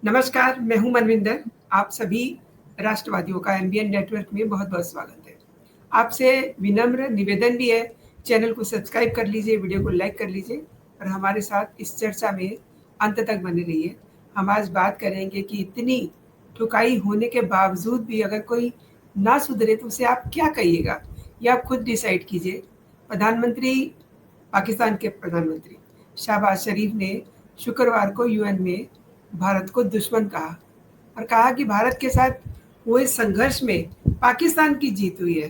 नमस्कार, मैं हूँ मनविंदर। आप सभी राष्ट्रवादियों का एमबीएन नेटवर्क में बहुत-बहुत स्वागत है। आपसे विनम्र निवेदन भी है, चैनल को सब्सक्राइब कर लीजिए, वीडियो को लाइक कर लीजिए और हमारे साथ इस चर्चा में अंत तक बने रहिए। हम आज बात करेंगे कि इतनी ठुकाई होने के बावजूद भी अगर कोई ना सुधरे तो उसे आप क्या कहिएगा? ये आप खुद डिसाइड कीजिए। पाकिस्तान के प्रधानमंत्री शहबाज शरीफ ने शुक्रवार को यूएन में भारत को दुश्मन कहा और कहा कि भारत के साथ हुए संघर्ष में पाकिस्तान की जीत हुई है।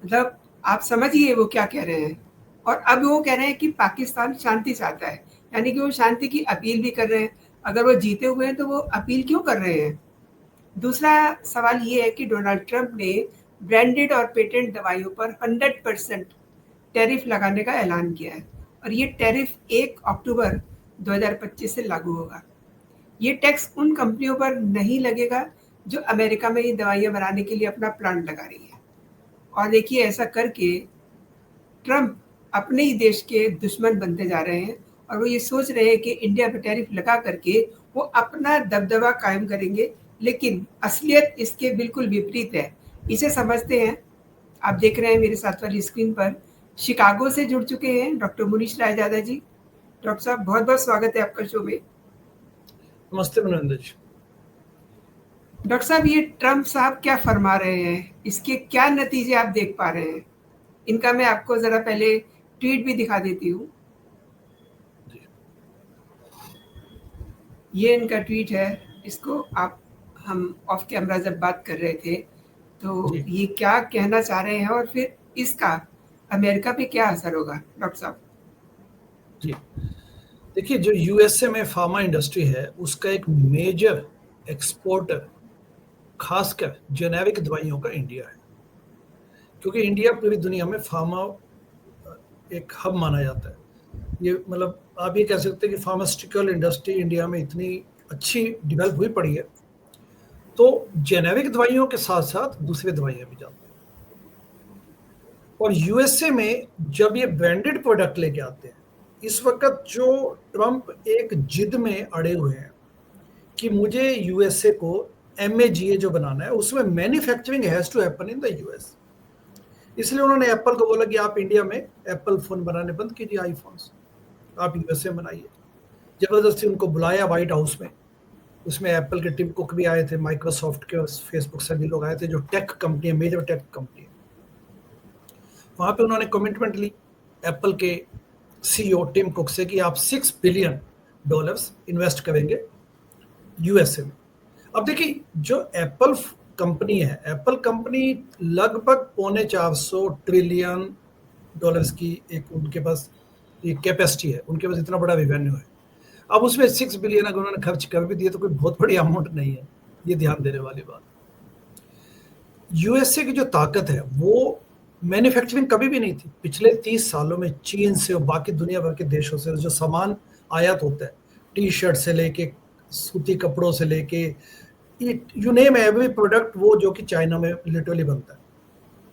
मतलब आप समझिए वो क्या कह रहे हैं। और अब वो कह रहे हैं कि पाकिस्तान शांति चाहता है, यानी कि वो शांति की अपील भी कर रहे हैं। अगर वो जीते हुए हैं तो वो अपील क्यों कर रहे हैं? दूसरा सवाल ये है कि डोनाल्ड ट्रंप ने ब्रांडेड और पेटेंट दवाइयों पर 100% टैरिफ लगाने का ऐलान किया है और ये टैरिफ 1 अक्टूबर 2025 से लागू होगा। ये टैक्स उन कंपनियों पर नहीं लगेगा जो अमेरिका में ये दवाइयाँ बनाने के लिए अपना प्लांट लगा रही है। और देखिए, ऐसा करके ट्रंप अपने ही देश के दुश्मन बनते जा रहे हैं और वो ये सोच रहे हैं कि इंडिया पे टैरिफ लगा करके वो अपना दबदबा कायम करेंगे, लेकिन असलियत इसके बिल्कुल विपरीत है। इसे समझते हैं। आप देख रहे हैं मेरे साथ वाली स्क्रीन पर शिकागो से जुड़ चुके हैं डॉक्टर मुनीश रायजादा जी। डॉक्टर साहब, बहुत-बहुत स्वागत है आपका शो में। नमस्ते मनविंदर जी। डॉक्टर साहब, ये ट्रंप साहब क्या फरमा रहे हैं? इसके क्या नतीजे आप देख पा रहे हैं? इनका मैं आपको ज़रा पहले ट्वीट भी दिखा देती हूँ। ये इनका ट्वीट है। इसको हम ऑफ कैमरा जब बात कर रहे थे तो ये क्या कहना चाह रहे हैं और फिर इसका अमेरिका पे क्या असर होगा डॉक्टर साहब? जी, देखिए, जो यूएसए में फार्मा इंडस्ट्री है उसका एक मेजर एक्सपोर्टर खासकर जेनेरिक दवाइयों का इंडिया है, क्योंकि इंडिया पूरी दुनिया में फार्मा एक हब माना जाता है। ये मतलब आप ये कह सकते हैं कि फार्मास्यूटिकल इंडस्ट्री इंडिया में इतनी अच्छी डेवलप हुई पड़ी है, तो जेनेरिक दवाइयों के साथ साथ दूसरी दवाइयां भी जाती हैं। और यूएसए में जब ये ब्रांडेड प्रोडक्ट लेके आते हैं, इस वक्त जो ट्रंप एक जिद में अड़े हुए हैं कि मुझे यूएसए को एमएजीए जो बनाना है उसमें manufacturing has to happen in the US. इसलिए उन्होंने एप्पल को बोला कि आप इंडिया में एप्पल फोन बनाने बंद कीजिए, आईफोन्स आप यूएसए में बनाइए। जबरदस्ती उनको बुलाया व्हाइट हाउस में। उसमें एप्पल के टिम कुक भी आए थे, माइक्रोसॉफ्ट के, फेसबुक से भी लोग आए थे, जो टेक कंपनी है, मेजर टेक कंपनी है। वहां पे उन्होंने कमिटमेंट ली एप्पल के सीईओ टिम कुक से कि आप $6 बिलियन इन्वेस्ट करेंगे यूएसए में। अब देखिए, जो एप्पल कंपनी है, एप्पल कंपनी लगभग $450 ट्रिलियन की एक उनके पास ये कैपेसिटी है, उनके पास इतना बड़ा रेवेन्यू है। अब उसमें 6 बिलियन अगर उन्होंने खर्च कर भी दिए तो कोई बहुत बड़ी अमाउंट नहीं है, ये ध्यान देने वाली बात। यूएसए की जो ताकत है वो मैन्युफैक्चरिंग कभी भी नहीं थी। पिछले 30 सालों में चीन से और बाकी दुनिया भर के देशों से जो सामान आयात होता है, टी शर्ट से लेके सूती कपड़ों से लेके यू नेम एवरी प्रोडक्ट, वो जो कि चाइना में लिटरली बनता है।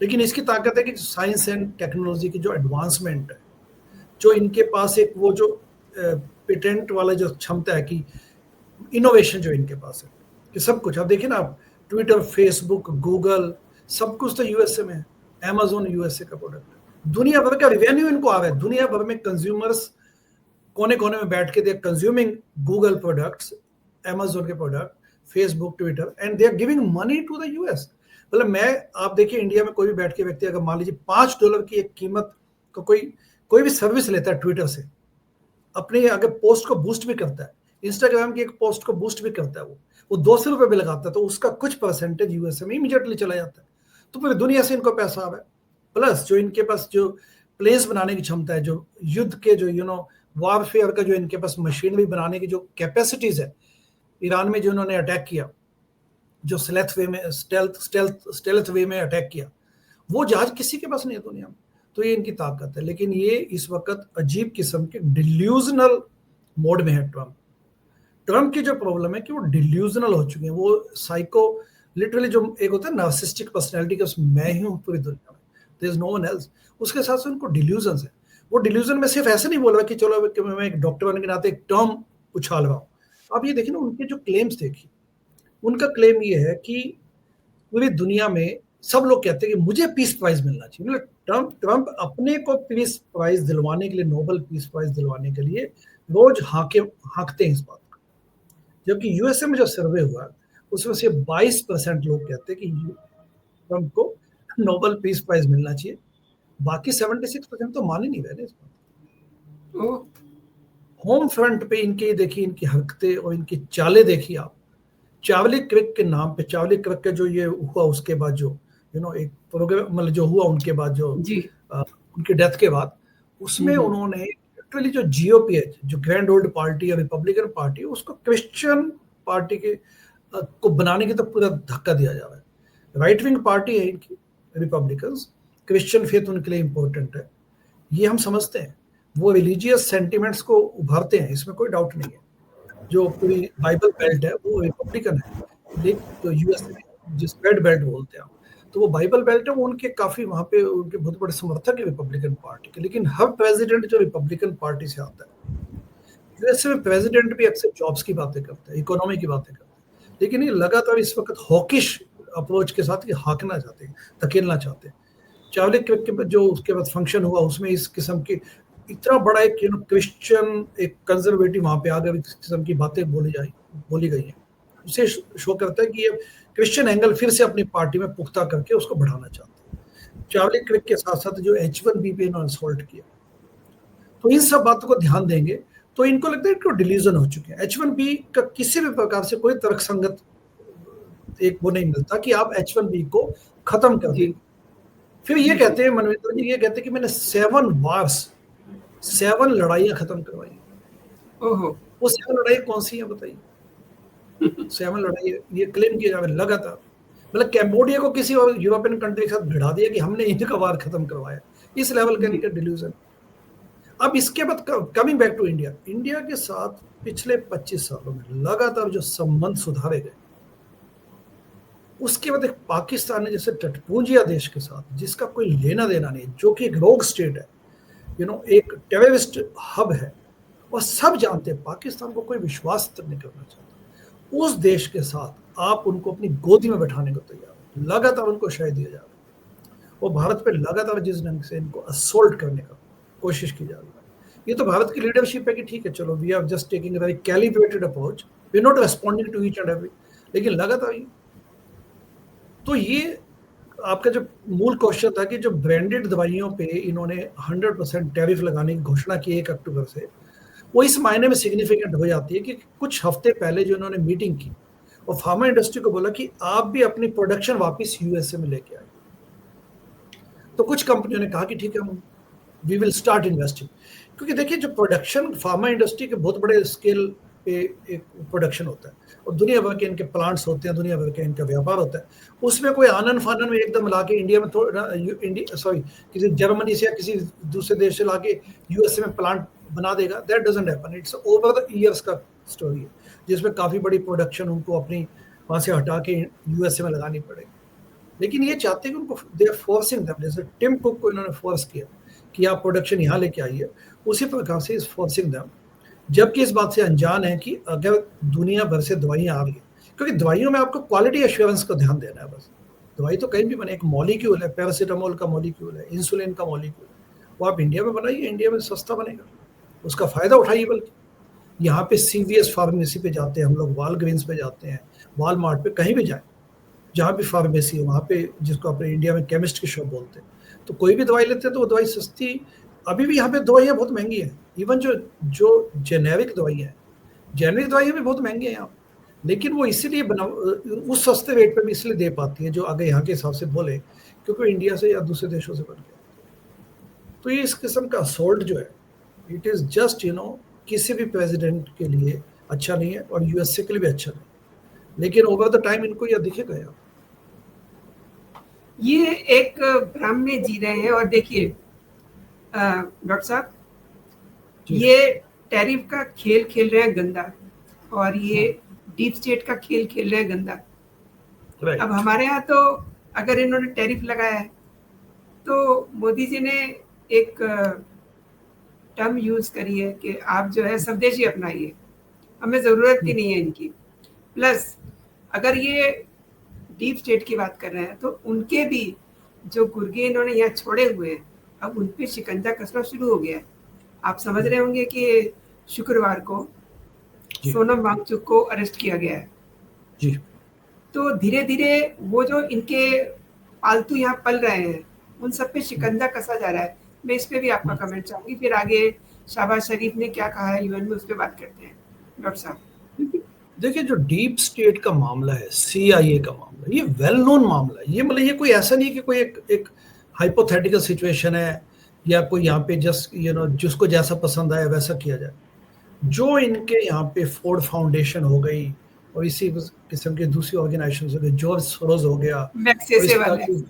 लेकिन इसकी ताकत है कि साइंस एंड टेक्नोलॉजी की जो एडवांसमेंट है, जो इनके पास एक वो जो पेटेंट वाला जो क्षमता है कि इनोवेशन जो इनके पास है कि सब कुछ आप देखिए ना, आप ट्विटर, फेसबुक, गूगल, सब कुछ तो यूएसए में है। अमेज़न यूएसए का प्रोडक्ट है। दुनिया भर का रेवेन्यू इनको आ रहा है। दुनिया भर में कंज्यूमर्स कोने कोने में बैठ के they are consuming Google products, Amazon के product, Facebook, Twitter, and they are giving money to the US. मतलब आप देखिए, इंडिया में कोई भी बैठ के व्यक्ति अगर मान लीजिए $5 की एक कीमत का कोई भी सर्विस लेता है ट्विटर से, अपने अगर पोस्ट को बूस्ट भी करता है, इंस्टाग्राम की एक पोस्ट को बूस्ट भी करता है, वो $200 भी लगाता है, तो उसका कुछ परसेंटेज यूएसए में इमीडिएटली चला जाता है। तो पूरी दुनिया से इनको पैसा आ रहा है। प्लस जो इनके पास जो प्लेन्स बनाने की क्षमता है, जो युद्ध के जो वॉरफेयर का जो इनके पास मशीनरी बनाने की जो कैपेसिटीज है, ईरान में जो उन्होंने अटैक किया, जो स्टेल्थ वे में अटैक किया, वो जहाज किसी के पास नहीं है दुनिया में। तो ये इनकी ताकत है। लेकिन ये इस वक्त अजीब किस्म के डिल्यूजनल मोड में है ट्रंप की जो प्रॉब्लम है कि वो डिल्यूजनल हो चुके हैं। वो साइको, लिटरली जो एक होता है नार्सिस्टिक पर्सनैलिटी का, मैं ही हूँ पूरी दुनिया में, there is no one else. उसके साथ साथ उनको डिल्यूजन है। वो डिल्यूजन में सिर्फ ऐसे नहीं बोल रहा कि चलो मैं एक डॉक्टर बनने के नाते एक टर्म उछाल रहा हूँ, आप ये देखिए ना, उनके जो क्लेम्स देखिए, उनका क्लेम ये है कि पूरी दुनिया में सब लोग कहते हैं कि मुझे पीस प्राइज मिलना चाहिए। मतलब ट्रंप अपने को पीस प्राइज दिलवाने के लिए, नोबेल पीस प्राइज दिलवाने के लिए रोज हाँकते हैं इस बात को। जबकि यूएसए में जो सर्वे हुआ उसमें से 22% लोग कहते हैं कि ट्रंप को नोबेल पीस प्राइज मिलना चाहिए। बाकी 76% तो मान ही नहीं रहे इस बात। ओह, होम फ्रंट पे इनके देखिए, इनकी हरकतें और इनकी चालें देखिए आप। चावली क्रिक के नाम पे, चावली क्रिक के जो ये हुआ उसके बाद जो एक प्रोग्राम मतलब जो हुआ उनके बाद जो जी। उनकी डेथ के बाद, उसमें उन्होंने एक्चुअली जो जीओपी है, जो ग्रैंड ओल्ड पार्टी या रिपब्लिकन पार्टी, उसको क्रिश्चियन पार्टी के को बनाने की तो पूरा धक्का दिया जा रहा है। राइट विंग पार्टी है इनकी रिपब्लिकन्स, क्रिश्चियन फेथ उनके लिए इंपॉर्टेंट है, ये हम समझते हैं। वो रिलीजियस सेंटिमेंट्स को उभरते हैं, इसमें कोई डाउट नहीं है। जो पूरी बाइबल बेल्ट है वो रिपब्लिकन है, लेकिन जो यूएस में जिस रेड बेल्ट बोलते हैं, तो वो बाइबल बेल्ट है, वो उनके काफी वहां पे उनके बहुत बड़े समर्थक है रिपब्लिकन पार्टी के। लेकिन हर प्रेसिडेंट जो रिपब्लिकन पार्टी से आता है, यूएसए में प्रेसिडेंट भी अक्सर जॉब्स की बातें करते हैं, इकोनॉमी की बातें करते हैं, लेकिन ये लगातार इस वक्त हॉकिश अप्रोच के साथ हाँकना चाहते हैं, धकेलना चाहते हैं। चावले के जो उसके बाद फंक्शन हुआ उसमें इस किस्म की इतना बड़ा एक क्रिश्चियन एक कंजर्वेटिव वहां पे आकर इस किस्म की बातें बोली गई हैं, उसे शो करता है कि ये क्रिश्चियन एंगल फिर से अपनी पार्टी में पुख्ता करके उसको बढ़ाना चाहते हैं। चावले क्रिक के साथ साथ जो H1B पे इन्होंने असॉल्ट किया, तो इन सब बातों को ध्यान देंगे तो इनको लगता है कि डिलीजन हो चुके हैं। H1B का किसी भी प्रकार से कोई तर्कसंगत एक वो नहीं मिलता कि आप H1B को खत्म कर दें। फिर ये कहते हैं मनवेंद्र जी, ये कहते हैं कि मैंने 7 वार्स, 7 लड़ाइयां खत्म करवाई। ओहो, वो 7 लड़ाई कौन सी है बताइए? 7 लड़ाई ये क्लेम किया जा रहा है लगातार। मतलब कैम्बोडिया को किसी और यूरोपियन कंट्री के साथ भिड़ा दिया कि हमने इनका वार खत्म करवाया, इस लेवल का इनका डिल्यूजन। अब इसके बाद coming back to India, India के साथ पिछले 25 सालों में लगातार जो संबंध सुधारे गए, उसके बाद एक पाकिस्तान ने जैसे टटपूंजिया देश के साथ जिसका कोई लेना देना नहीं, जो कि एक रोग स्टेट है, एक टेररिस्ट हब है, और सब जानते हैं पाकिस्तान को कोई विश्वास तक नहीं करना चाहता, उस देश के साथ आप उनको अपनी गोदी में बैठाने को तैयार, लगातार उनको शय दिया जा रहा है, और भारत पे लगातार जिस ढंग से इनको असोल्ट करने का कोशिश की जा रही है, ये तो भारत की लीडरशिप है कि ठीक है चलो we are just taking a very calibrated approach, we are not responding to each and every, लेकिन लगातार तो ये आपका जो मूल क्वेश्चन था कि जो ब्रांडेड दवाइयों पे इन्होंने 100% टैरिफ लगाने की घोषणा की 1 अक्टूबर से, वो इस मायने में सिग्निफिकेंट हो जाती है कि कुछ हफ्ते पहले जो इन्होंने मीटिंग की और फार्मा इंडस्ट्री को बोला कि आप भी अपनी प्रोडक्शन वापस यूएसए में लेके आए, तो कुछ कंपनियों ने कहा कि ठीक है वी विल स्टार्ट इन्वेस्टिंग। क्योंकि देखिए जो प्रोडक्शन फार्मा इंडस्ट्री के बहुत बड़े स्केल पे एक प्रोडक्शन होता है और दुनिया भर के इनके प्लांट्स होते हैं, दुनिया भर के इनका व्यापार होता है, उसमें कोई आनन फानन में एकदम लाके इंडिया में किसी जर्मनी से या किसी दूसरे देश से लाके यूएसए में प्लांट बना देगा, that doesn't happen. It's over the years का स्टोरी है जिसमें काफी बड़ी प्रोडक्शन उनको अपनी वहां से हटा के यूएसए में लगानी पड़ेगी। लेकिन ये चाहते हैं कि उनको दे आर फोर्सिंग देम, जैसे टिम कुक को इन्होंने फोर्स किया कि आप प्रोडक्शन यहाँ लेके आइए, उसी प्रकार से इस फोर्सिंग देम, जबकि इस बात से अनजान है कि अगर दुनिया भर से दवाइयां आ रही है, क्योंकि दवाइयों में आपको क्वालिटी एश्योरेंस का ध्यान देना है बस। दवाई तो कहीं भी बने, एक मॉलिक्यूल है, पैरासीटामोल का मॉलिक्यूल है, इंसुलिन का मॉलिक्यूल है, वो आप इंडिया में बनाइए, इंडिया में सस्ता बनेगा, उसका फायदा उठाइए। बल्कि यहाँ पे सीवीएस फार्मेसी पे जाते हैं हम लोग, वालग्रीन्स पे जाते हैं, वॉलमार्ट पे, कहीं भी जाए जहाँ भी फार्मेसी है वहाँ पे, जिसको अपने इंडिया में केमिस्ट की शॉप बोलते हैं, तो कोई भी दवाई लेते हैं तो वो दवाई सस्ती। अभी भी यहाँ पे दवाइयाँ बहुत महंगी है, इवन जो जेनेरिक दवाइयाँ हैं, जेनेरिक दवाइयाँ भी बहुत महंगी हैं यहाँ, लेकिन वो इसीलिए उस सस्ते रेट पे भी इसलिए दे पाती है जो आगे यहाँ के हिसाब से बोले, क्योंकि इंडिया से या दूसरे देशों से बन गया। तो ये इस किस्म का असोल्ट जो है, इट इज जस्ट किसी भी प्रेसिडेंट के लिए अच्छा नहीं है और यूएसए के लिए भी अच्छा नहीं, लेकिन ओवर द टाइम इनको यह दिखेगा यार। ये एक भ्रम में जी रहे हैं। और देखिए डॉक्टर साहब, ये टैरिफ का खेल खेल रहे हैं गंदा, और ये डीप स्टेट का खेल खेल रहे हैं गंदा। अब हमारे यहाँ तो अगर इन्होंने टैरिफ लगाया है तो मोदी जी ने एक टर्म यूज करी है कि आप जो है स्वदेशी अपनाइए, हमें ज़रूरत ही नहीं है इनकी। प्लस अगर ये डीप स्टेट की बात कर रहे हैं तो उनके भी जो गुर्गे इन्होंने यहाँ छोड़े हुए हैं, अब उन पे शिकंजा कसना शुरू हो गया है। आप समझ रहे होंगे कि शुक्रवार को सोनम वांगचुक को अरेस्ट किया गया है। जी तो धीरे धीरे वो जो इनके पालतू यहाँ पल रहे हैं उन सब पे शिकंजा कसा जा रहा है। मैं इस पे भी आपका कमेंट चाहूंगी, फिर आगे शहबाज शरीफ ने क्या कहा है यूएन में उस पर बात करते हैं। डॉक्टर साहब देखिए, जो डीप स्टेट का मामला है, सीआईए का मामला, ये वेल नोन मामला है। ये मतलब ये कोई ऐसा नहीं है कि कोई एक हाइपोथेटिकल सिचुएशन है या कोई यहाँ पे जस्ट जिसको जैसा पसंद आया वैसा किया जाए। जो इनके यहाँ पे फोर्ड फाउंडेशन हो गई और इसी किस्म के दूसरी ऑर्गेनाइजेशन हो गए, जॉर्ज सोरोस हो गया, और इस तरह की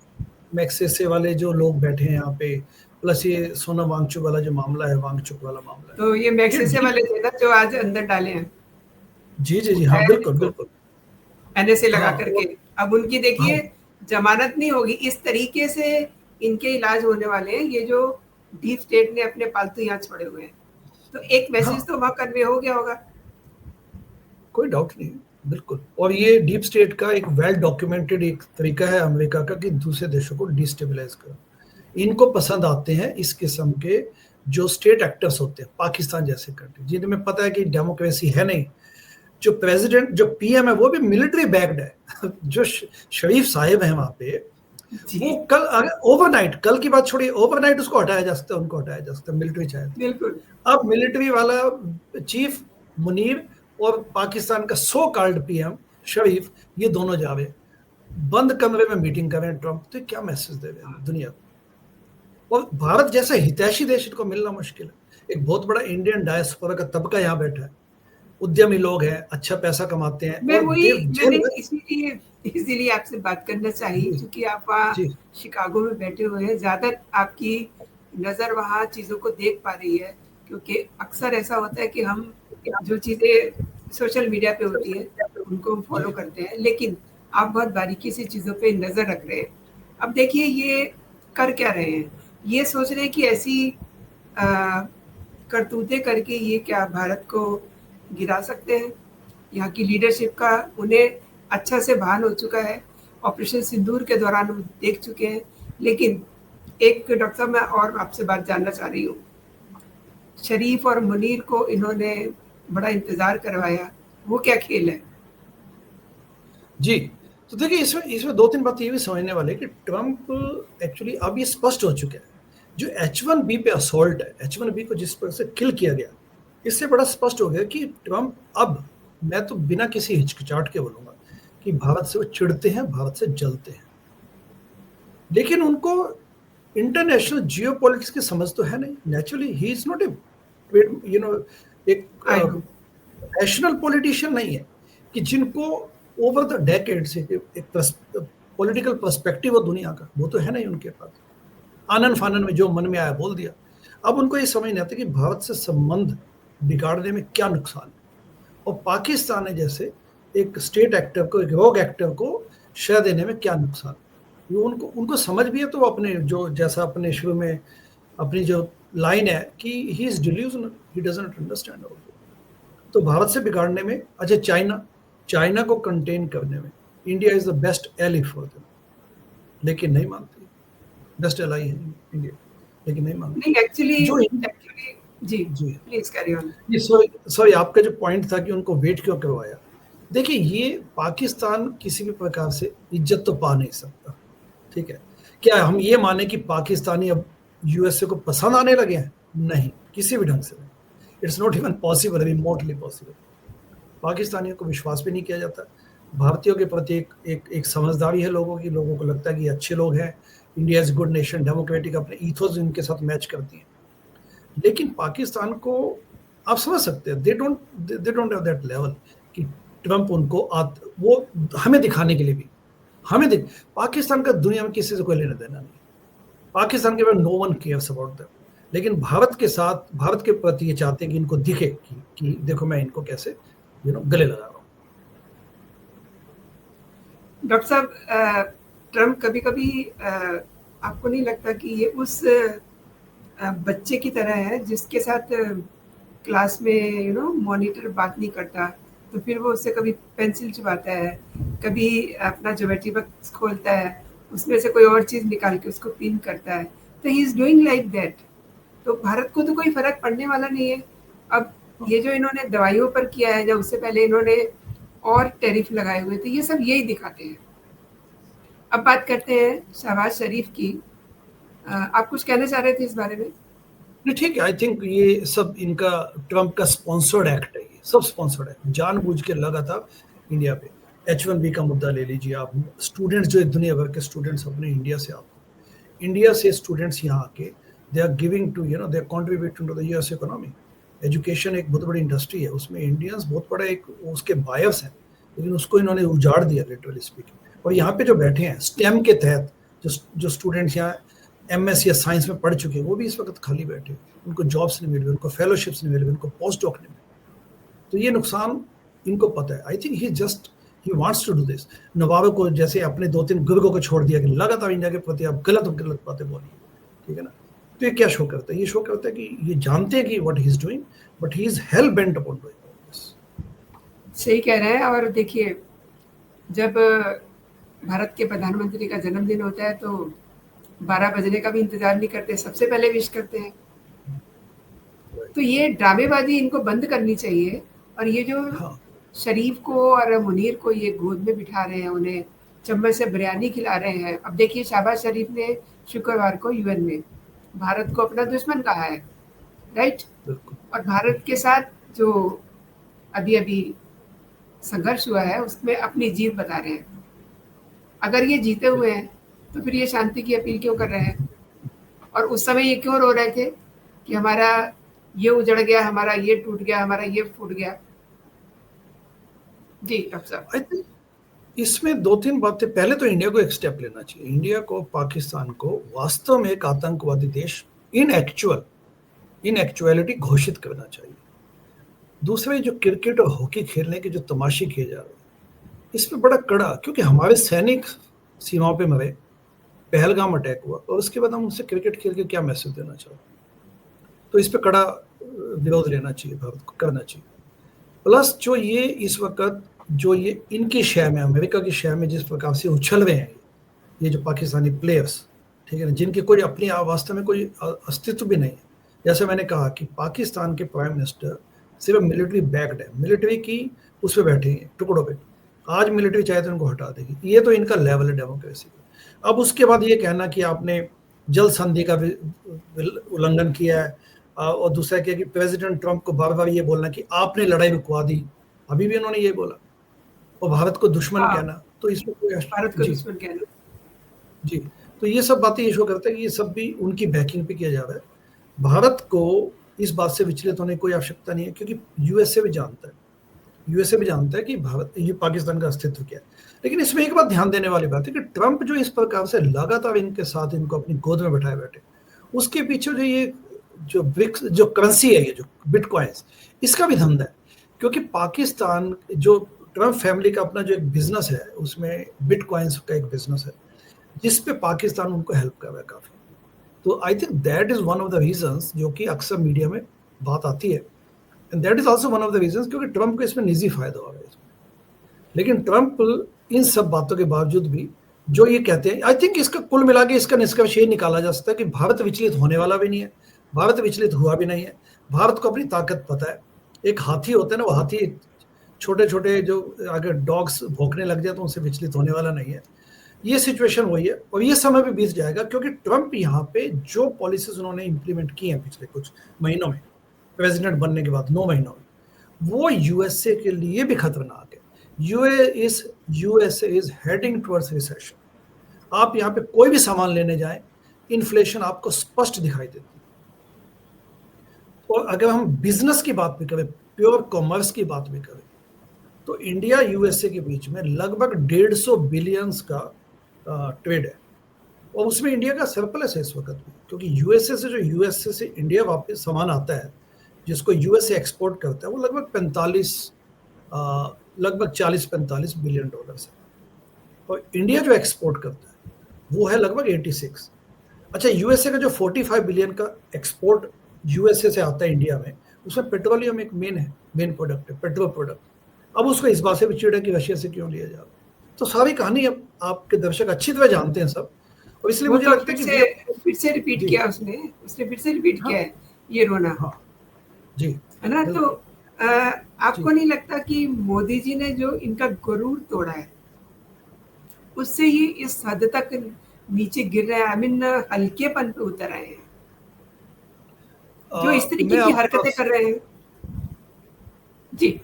मैक्सेसे वाले जो लोग बैठे हैं यहाँ पे, प्लस ये सोनम वांगचुक वाला जो मामला है, वांगचुक वाला मामला है, तो ये मैक्सेसे वाले थे ना जो आज अंदर डाले हैं। जी जी जी, हाँ बिल्कुल बिल्कुल, एनएसए लगा हाँ, करके। अब उनकी देखिए हाँ, जमानत नहीं होगी। इस तरीके से इनके इलाज होने वाले हैं, ये जो डीप स्टेट ने अपने पालतू यहाँ छोड़े हुए हैं। तो एक मैसेज हाँ, तो वहां कन्वे हो गया होगा, कोई डाउट नहीं, बिल्कुल। और ये डीप स्टेट का एक वेल डॉक्यूमेंटेड एक तरीका है अमेरिका का कि दूसरे देशों को डिस्टेबलाइज करो। इनको पसंद आते हैं इस किस्म के जो स्टेट एक्टर्स होते हैं, पाकिस्तान जैसे कंट्री जिनमें पता है कि डेमोक्रेसी है नहीं, जो प्रेसिडेंट जो पीएम है वो भी मिलिट्री बैक्ड है जो शरीफ साहिब है वहां पे, वो कल ओवरनाइट, कल की बात छोड़िए, ओवरनाइट उसको हटाया जा सकता है, उनको हटाया जा सकता है, मिलिट्री चाहे। बिल्कुल। अब मिलिट्री वाला चीफ मुनीर और पाकिस्तान का सो कॉल्ड पीएम शरीफ, ये दोनों जावे बंद कमरे में मीटिंग कर रहे हैं ट्रंप, तो क्या मैसेज दे रहे हैं दुनिया को। और भारत जैसा हितैषी देश इनको मिलना मुश्किल है। एक बहुत बड़ा इंडियन डायस्पोरा का तबका यहाँ बैठा है, उद्यमी लोग हैं, अच्छा पैसा कमाते हैं, मैं और वही मैंने इसीलिए आपसे बात करना चाहिए, क्योंकि आप वहाँ शिकागो में बैठे हुए हैं, ज्यादा आपकी नजर वहाँ चीजों को देख पा रही है। क्योंकि अक्सर ऐसा होता है कि हम जो चीजें सोशल मीडिया पे होती है उनको हम फॉलो करते हैं, लेकिन आप बहुत बारीकी से चीजों पे नजर रख रहे हैं। अब देखिए ये कर क्या रहे हैं, ये सोच रहे हैं कि ऐसी करतूतें करके ये क्या भारत को गिरा सकते हैं। यहाँ की लीडरशिप का उन्हें अच्छा से भान हो चुका है, ऑपरेशन सिंदूर के दौरान हम देख चुके हैं। लेकिन एक डॉक्टर साहब मैं और आपसे बात जानना चाह रही हूँ, शरीफ और मुनीर को इन्होंने बड़ा इंतजार करवाया, वो क्या खेल है? जी, तो देखिए इसमें दो तीन बातें ये भी समझने वाले कि ट्रंप एक्चुअली अब ये स्पष्ट हो चुका है, जो H1B पे असॉल्ट है, H1B को जिस पर से किल किया गया, इससे बड़ा स्पष्ट हो गया कि ट्रंप अब, मैं तो बिना किसी हिचकिचाहट के बोलूंगा कि भारत से वो चिढ़ते हैं, भारत से जलते हैं, लेकिन उनको इंटरनेशनल जियोपॉलिटिक्स की समझ तो है नहीं। नेचुरली ही इज नॉट एक नेशनल पॉलिटिशियन नहीं है कि जिनको ओवर द डेकेड से एक पॉलिटिकल पर्सपेक्टिव है दुनिया का, वो तो है नहीं उनके पास। आनन फानन में जो मन में आया बोल दिया। अब उनको ये समझ नहीं आता कि भारत से संबंध बिगाड़ने में क्या नुकसान है, और पाकिस्तान ने जैसे एक स्टेट एक्टर को, एक रोग एक्टर को शह देने में क्या नुकसान। ये उनको समझ भी है, तो वो अपने जो जैसा अपने शुरू में अपनी जो लाइन है कि he is delusional, he doesn't understand all. तो भारत से बिगाड़ने में, अच्छा चाइना को कंटेन करने में India is the best ally for them, लेकिन नहीं मानती। बेस्ट एलाई है इंडिया, लेकिन नहीं मानती। नहीं एक्चुअली जी जी प्लीज कैरी ऑन। ये सॉरी आपका जो पॉइंट था कि उनको वेट क्यों करवाया, देखिए ये पाकिस्तान किसी भी प्रकार से इज्जत तो पा नहीं सकता, ठीक है। क्या हम ये माने कि पाकिस्तानी अब यूएसए को पसंद आने लगे हैं? नहीं, किसी भी ढंग से नहीं। It's not even possible, remotely possible. पाकिस्तानियों को विश्वास भी नहीं किया जाता। भारतीयों के प्रति एक समझदारी है लोगों की, लोगों को लगता है कि ये अच्छे लोग हैं, India is good nation, democratic, अपने ईथोस इनके साथ मैच करती हैं। लेकिन पाकिस्तान को आप समझ सकते हैं, they don't have that level कि ट्रंप उनको वो हमें दिखाने के लिए भी, पाकिस्तान का दुनिया में किसी से कोई लेना देना नहीं। पाकिस्तान के बाद no one cares about them, लेकिन भारत के साथ, भारत के प्रति ये चाहते हैं कि इनको दिखे कि देखो मैं इनको कैसे गले लगा रहा हूँ। डॉक्टर साहब ट्रंप कभी कभी आपको नहीं लगता कि ये उस बच्चे की तरह है जिसके साथ क्लास में मॉनिटर बात नहीं करता, तो फिर वो उससे कभी पेंसिल चुबाता है, कभी अपना ज्योमेट्री बॉक्स खोलता है, उसमें से कोई और चीज़ निकाल के उसको पिन करता है। तो he is doing like that. तो भारत को तो कोई फ़र्क पड़ने वाला नहीं है। अब ये जो इन्होंने दवाइयों पर किया है, या उससे पहले इन्होंने और टैरिफ लगाए हुए थे, ये सब यही दिखाते हैं। अब बात करते हैं शहबाज शरीफ की। आप कुछ कहना चाह रहे थे इस बारे में? नहीं ठीक है, आई थिंक ये सब इनका ट्रम्प का स्पॉन्सर्ड एक्ट है, ये सब स्पॉन्सर्ड है, जानबूझ के लगा था इंडिया पे। H1B का मुद्दा ले लीजिए आप, स्टूडेंट्स जो दुनिया भर के स्टूडेंट्स अपने इंडिया से आते हैं, इंडिया से स्टूडेंट्स यहाँ आके they are giving to they are contributing to the US economy. Education एक बहुत बड़ी इंडस्ट्री है, उसमें इंडियंस बहुत बड़ा एक उसके बायर्स हैं, लेकिन उसको इन्होंने उजाड़ दिया लिटरली स्पीकिंग। और यहाँ पे जो बैठे हैं स्टेम के तहत, जो स्टूडेंट्स यहाँ MS या साइंस में पढ़ चुके हैं, वो भी इस वक्त खाली बैठे, उनको जॉब्स नहीं मिल रही, उनको फेलोशिप्स नहीं मिल रही, उनको पोस्ट डॉक नहीं मिल रही। तो ये नुकसान इनको पता है। I think he wants to do this. नवाबों को जैसे अपने 2-3 गुर्गों को छोड़ दिया कि लगातार इंडिया के प्रति आप गलत बातें बोलिए, ठीक है ना। तो ये क्या शो करता है? ये शो करता है कि ये जानते हैं कि what he is doing, but he is hello bent upon doing this. सही कह रहे हैं। और देखिए, जब भारत के प्रधानमंत्री का जन्मदिन होता है तो 12 बजने का भी इंतजार नहीं करते, सबसे पहले विश करते हैं। तो ये ड्रामेबाजी इनको बंद करनी चाहिए। और ये जो हाँ, शरीफ को और मुनीर को ये गोद में बिठा रहे हैं, उन्हें चम्मच से बिरयानी खिला रहे हैं। अब देखिए, शहबाज शरीफ ने शुक्रवार को यूएन में भारत को अपना दुश्मन कहा है, राइट? बिल्कुल। और भारत के साथ जो अभी अभी संघर्ष हुआ है, उसमें अपनी जीत बता रहे हैं। अगर ये जीते हुए हैं तो फिर ये शांति की अपील क्यों कर रहे हैं? और उस समय ये क्यों रो रहे थे कि हमारा ये उजड़ गया, हमारा ये टूट गया, हमारा ये फूट गया? जी डॉक्टर साहब। आई थिंक इसमें 2-3 बातें। पहले तो इंडिया को एक स्टेप लेना चाहिए, इंडिया को पाकिस्तान को वास्तव में एक आतंकवादी देश इन एक्चुअलिटी घोषित करना चाहिए। दूसरे, जो क्रिकेट और हॉकी खेलने के जो तमाशे किए जा रहे हैं, इसमें बड़ा कड़ा, क्योंकि हमारे सैनिक सीमाओं पे मरे, पहलगाम अटैक हुआ, और उसके बाद हम उनसे क्रिकेट खेल के क्या मैसेज देना चाहते हैं। तो इस पे कड़ा विरोध लेना चाहिए, भारत को करना चाहिए। प्लस जो ये इस वक्त जो ये इनकी शय में, अमेरिका की शय में जिस प्रकार से उछल रहे हैं ये जो पाकिस्तानी प्लेयर्स, ठीक है ना, जिनकी कोई अपनी वास्तव में कोई अस्तित्व भी नहीं है। जैसे मैंने कहा कि पाकिस्तान के प्राइम मिनिस्टर सिर्फ मिलिट्री बैक्ड है, मिलिट्री की उस पर बैठे हैं टुकड़ों पे। आज मिलिट्री चाहे तो इनको हटा देगी, ये तो इनका लेवल है डेमोक्रेसी का। अब उसके बाद ये कहना कि आपने जल संधि का उल्लंघन किया है, और दूसरा क्या कि प्रेसिडेंट ट्रंप को बार बार ये बोलना कि आपने लड़ाई रुकवा दी, अभी भी उन्होंने ये बोला, और भारत को दुश्मन हाँ, कहना, तो इसमें कोई भारत को जी दुश्मन कहना। जी। तो ये सब बातें ये शो करता है कि ये सब भी उनकी बैकिंग पे किया जा रहा है। भारत को इस बात से विचलित होने की कोई आवश्यकता नहीं है, क्योंकि यूएसए भी जानता है कि भारत, ये पाकिस्तान का अस्तित्व क्या है। लेकिन इसमें एक बात ध्यान देने वाली बात है कि ट्रंप जो इस प्रकार से लगातार इनके साथ इनको अपनी गोद में बैठाए बैठे, उसके पीछे जो ये जो ब्रिक्स जो करेंसी है, ये जो बिटकॉइंस, इसका भी धंधा है। क्योंकि पाकिस्तान जो ट्रंप फैमिली का अपना जो एक बिजनेस है, उसमें बिटकॉइंस का एक बिजनेस है, जिस पे पाकिस्तान उनको हेल्प कर रहा है काफी। तो I think that is one of the reasons जो कि अक्सर मीडिया में बात आती है, and that is also one of the reasons क्योंकि ट्रंप को इसमें निजी फायदा हो रहा है इसमें। लेकिन ट्रंप इन सब बातों के बावजूद भी जो ये कहते हैं, आई थिंक इसका कुल मिला के इसका निष्कर्ष ये निकाला जा सकता है कि भारत विचलित होने वाला भी नहीं है, भारत विचलित हुआ भी नहीं है। भारत को अपनी ताकत पता है। एक हाथी होता है ना, वो हाथी छोटे छोटे जो अगर डॉग्स भौंकने लग जाए तो उनसे विचलित होने वाला नहीं है। ये सिचुएशन वही है, और ये समय भी बीत जाएगा, क्योंकि ट्रंप यहाँ पे जो पॉलिसीज उन्होंने इंप्लीमेंट की हैं पिछले कुछ महीनों में, प्रेसिडेंट बनने के बाद 9 महीनों में, वो यूएसए के लिए भी खतरनाक है। USA is heading towards recession. आप यहाँ पे कोई भी सामान लेने जाएं, इन्फ्लेशन आपको स्पष्ट दिखाई देती है। और अगर हम बिजनेस की बात भी करें, प्योर कॉमर्स की बात भी करें, तो इंडिया यूएसए के बीच में लगभग 150 बिलियंस का ट्रेड है, और उसमें इंडिया का सरप्लस है इस वक्त भी, क्योंकि यूएसए से इंडिया वापस सामान आता है जिसको यूएसए एक्सपोर्ट करता है, वो लगभग 40-45 बिलियन डॉलर्स है, और इंडिया जो एक्सपोर्ट करता है वो है लगभग 86। अच्छा, यूएसए का जो 45 बिलियन का एक्सपोर्ट यूएसए से आता है इंडिया में, उसमें पेट्रोलियम एक मेन प्रोडक्ट है, पेट्रोल प्रोडक्ट। अब उसको इस बात से भी चिढ़ है कि रशिया से क्यों लिया जा रहा है। तो सारी कहानी अब आपके दर्शक अच्छी तरह जानते हैं सब, और इसलिए वो मुझे तो लगता है कि फिर से रिपीट जी किया उसने फिर से रिपीट हाँ किया है ये रोना, हाँ जी है ना। तो बिल्कुल आपको जी। नहीं लगता कि मोदी जी ने जो इनका गुरूर तोड़ा है उससे ही इस हद तक नीचे गिर रहे हैं, आई मीन हल्केपन पे उतर आए हैं जो इस तरीके मैं की आपकी हरकतें बात, कर रहे हैं। जी।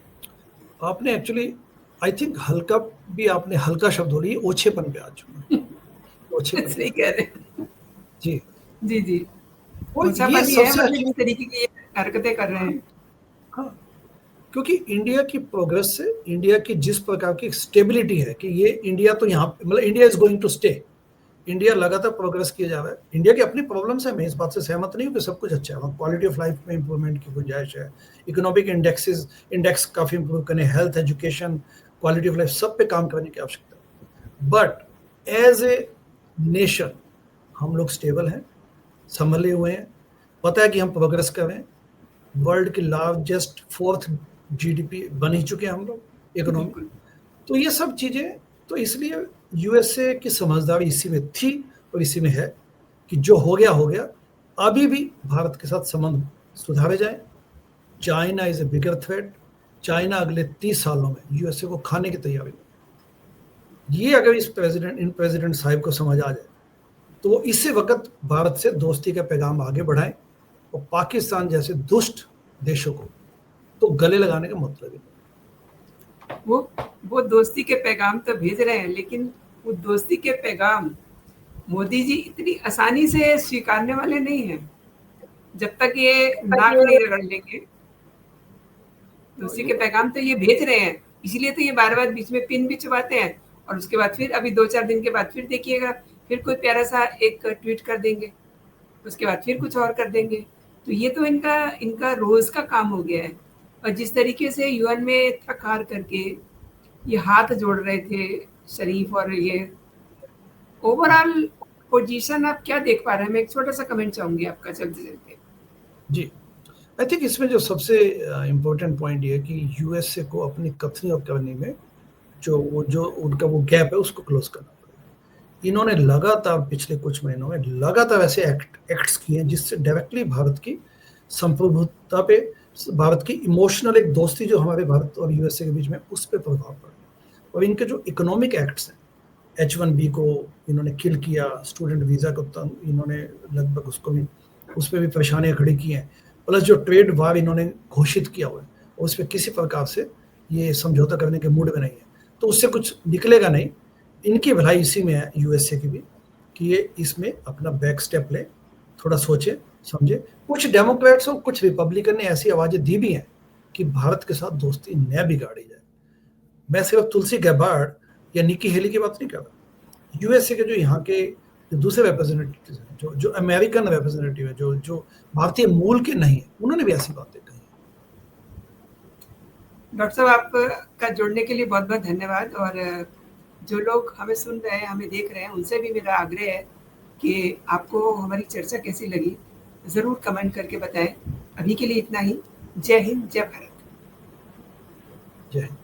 आपने एक्चुअली आई थिंक हल्का भी, आपने हल्का शब्द बोली, ओछेपन पे आ चुका है, ओछेपन पे सही आ कह रहे चुका हैं। है जी। जी जी। और ये ओछापन ही है, सबसे मतलब अच्छी, इस तरीके की ये हरकतें कर रहे हाँ हैं। हाँ, क्योंकि इंडिया की प्रोग्रेस से, इंडिया की जिस प्रकार की स्टेबिलिटी है कि ये इंडिया तो यहाँ, मतलब India is going to stay, India लगातार प्रोग्रेस किया जा रहा है। इंडिया की अपनी प्रॉब्लम्स है, मैं इस बात से सहमत नहीं हूँ कि सब कुछ अच्छा है, क्वालिटी ऑफ लाइफ में इंप्रूवमेंट की गुंजाइश है, इकोनॉमिक इंडेक्स काफी इंप्रूव करने, health, education, quality of life, सब पे काम करने की आवश्यकता है। बट एज ए नेशन हम लोग स्टेबल हैं, संभले हुए हैं, पता है कि हम प्रोग्रेस कर रहे हैं, वर्ल्ड की लार्जेस्ट फोर्थ जीडीपी बन ही चुके हैं हम लोग, इकोनॉमी। बिल्कुल। तो ये सब चीजें, तो इसलिए यूएसए की समझदारी इसी में थी और इसी में है कि जो हो गया। अभी भी भारत के साथ संबंध सुधारे जाए। China is a bigger threat, China अगले 30 सालों में यूएसए को खाने की तैयारी में। ये अगर इन प्रेसिडेंट साहिब को समझ आ जाए तो वो इसी वक्त भारत से दोस्ती का पैगाम आगे बढ़ाएं, और पाकिस्तान जैसे दुष्ट देशों को तो गले लगाने का मतलब ही वो वो दोस्ती के पैगाम तो भेज रहे हैं, लेकिन वो दोस्ती के पैगाम मोदी जी इतनी आसानी से स्वीकारने वाले नहीं हैं। जब तक ये नाक नहीं नहीं। रगड़ लेंगे, दोस्ती के पैगाम तो ये भेज रहे हैं, इसीलिए तो ये बार बार बीच में पिन भी चबाते हैं, और उसके बाद फिर अभी 2-4 दिन के बाद फिर देखिएगा, फिर कोई प्यारा सा एक ट्वीट कर देंगे, उसके बाद फिर कुछ और कर देंगे। तो ये तो इनका इनका रोज का काम हो गया है। और जिस तरीके से यूएन में थक हार करके ये हाथ जोड़ रहे थे शरीफ, और ये ओवरऑल पोजीशन आप क्या देख पा रहे हैं? मैं एक छोटा सा कमेंट चाहूंगी आपका चलते चलते। जी। आई थिंक इसमें जो सबसे इम्पोर्टेंट पॉइंट ये है कि यूएसए को अपनी कथनी और करनी में जो उनका वो गैप है उसको क्लोज करना पड़ेगा। इन्होंने लगातार पिछले कुछ महीनों में लगातार ऐसे एक्ट्स किए हैं जिससे डायरेक्टली भारत की संप्रभुता पे, भारत की इमोशनल एक दोस्ती जो हमारे भारत और यूएसए के बीच में, उस पर प्रभाव पड़ा। और इनके जो इकोनॉमिक एक्ट्स हैं, H1B को इन्होंने किल किया, स्टूडेंट वीजा को इन्होंने लगभग उसको भी, उस पर भी परेशानियां खड़ी की हैं, प्लस जो ट्रेड वार इन्होंने घोषित किया हुआ है उस पर किसी प्रकार से ये समझौता करने के मूड में नहीं है, तो उससे कुछ निकलेगा नहीं। इनकी भलाई इसी में है यूएसए की भी, कि ये इसमें अपना बैक स्टेप ले, थोड़ा सोचे समझे। कुछ डेमोक्रेट्स और कुछ रिपब्लिकन ने ऐसी आवाजें दी भी हैं कि भारत के साथ दोस्ती न बिगाड़ी जाए। मैं सिर्फ तुलसी गैबार्ड या निकी हेली की बात नहीं कर रहा, यूएसए के जो यहाँ के जो दूसरे रिप्रेजेंटेटिव हैं, जो जो अमेरिकन रिप्रेजेंटेटिव है, जो जो भारतीय मूल के नहीं है, उन्होंने भी ऐसी बातें कही। डॉक्टर साहब आपका जुड़ने के लिए बहुत बहुत धन्यवाद। और जो लोग हमें सुन रहे हैं, हमें देख रहे हैं, उनसे भी मेरा आग्रह है कि आपको हमारी चर्चा कैसी लगी, ज़रूर कमेंट करके बताएं। अभी के लिए इतना ही। जय हिंद, जय भारत। जय हिंद।